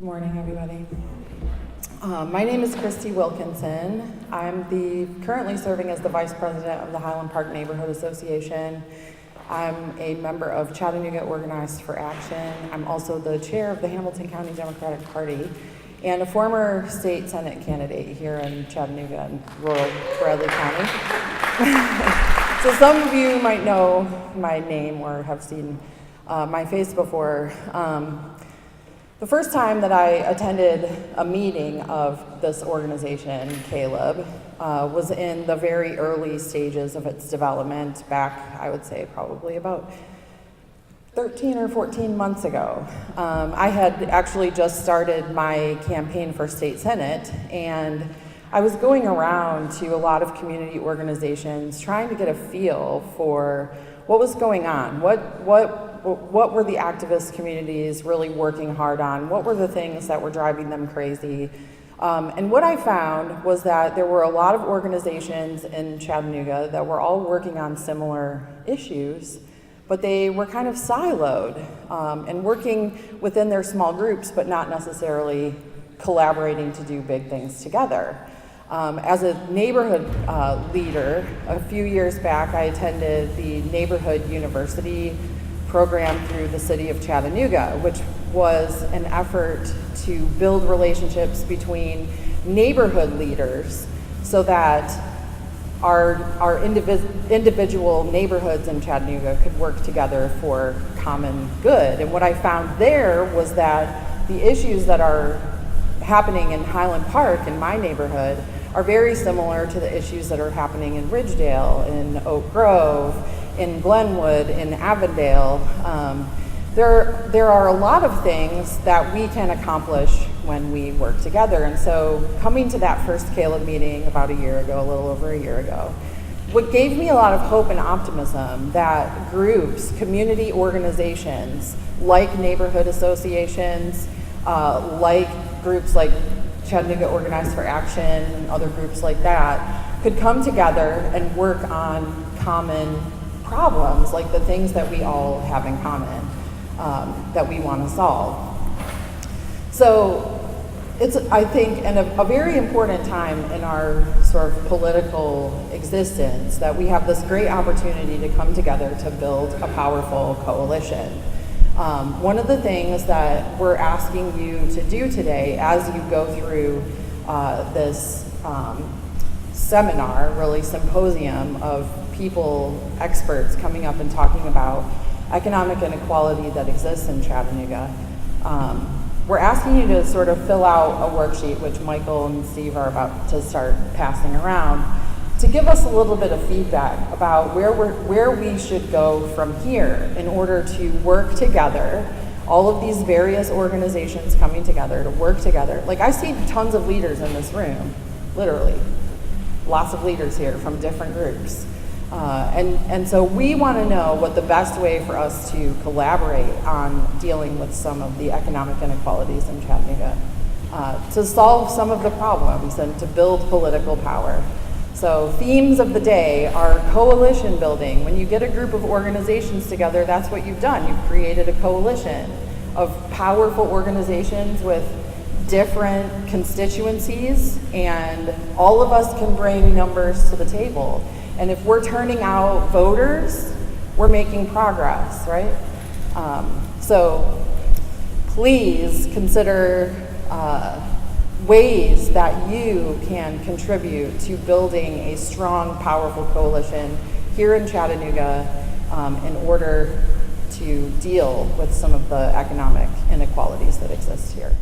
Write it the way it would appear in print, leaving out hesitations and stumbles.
Good morning, everybody. My name is Khristy Wilkinson. I'm currently serving as the Vice President of the Highland Park Neighborhood Association. I'm a member of Chattanooga Organized for Action. I'm also the chair of the Hamilton County Democratic Party and a former state Senate candidate here in Chattanooga and rural Bradley County. So some of you might know my name or have seen my face before. The first time that I attended a meeting of this organization, Caleb, was in the very early stages of its development back, I would say, probably about 13 or 14 months ago. I had actually just started my campaign for state senate, and I was going around to a lot of community organizations trying to get a feel for what was going on, what were the activist communities really working hard on, what were the things that were driving them crazy. And what I found was that there were a lot of organizations in Chattanooga that were all working on similar issues, but they were kind of siloed and working within their small groups, but not necessarily collaborating to do big things together. As a neighborhood leader, a few years back, I attended the Neighborhood University program through the city of Chattanooga, which was an effort to build relationships between neighborhood leaders so that our individual neighborhoods in Chattanooga could work together for common good. And what I found there was that the issues that are happening in Highland Park, in my neighborhood, are very similar to the issues that are happening in Ridgedale, in Oak Grove, in Glenwood, in Avondale. There are a lot of things that we can accomplish when we work together. And so coming to that first Caleb meeting about a year ago, a little over a year ago, what gave me a lot of hope and optimism that groups, community organizations, like neighborhood associations, like groups like Chattanooga Organized for Action, and other groups like that, could come together and work on common problems, like the things that we all have in common, that we want to solve. So it's, I think, a very important time in our sort of political existence that we have this great opportunity to come together to build a powerful coalition. One of the things that we're asking you to do today as you go through this seminar, really symposium of people, experts coming up and talking about economic inequality that exists in Chattanooga, we're asking you to sort of fill out a worksheet, which Michael and Steve are about to start passing around, to give us a little bit of feedback about where we should go from here in order to work together, all of these various organizations coming together to work together. Like, I see tons of leaders in this room, literally, lots of leaders here from different groups. And so we want to know what the best way for us to collaborate on dealing with some of the economic inequalities in Chattanooga, to solve some of the problems and to build political power. So themes of the day are coalition building. When you get a group of organizations together, that's what you've done. You've created a coalition of powerful organizations with different constituencies, and all of us can bring numbers to the table. And if we're turning out voters, we're making progress, right? So please consider ways that you can contribute to building a strong, powerful coalition here in Chattanooga in order to deal with some of the economic inequalities that exist here.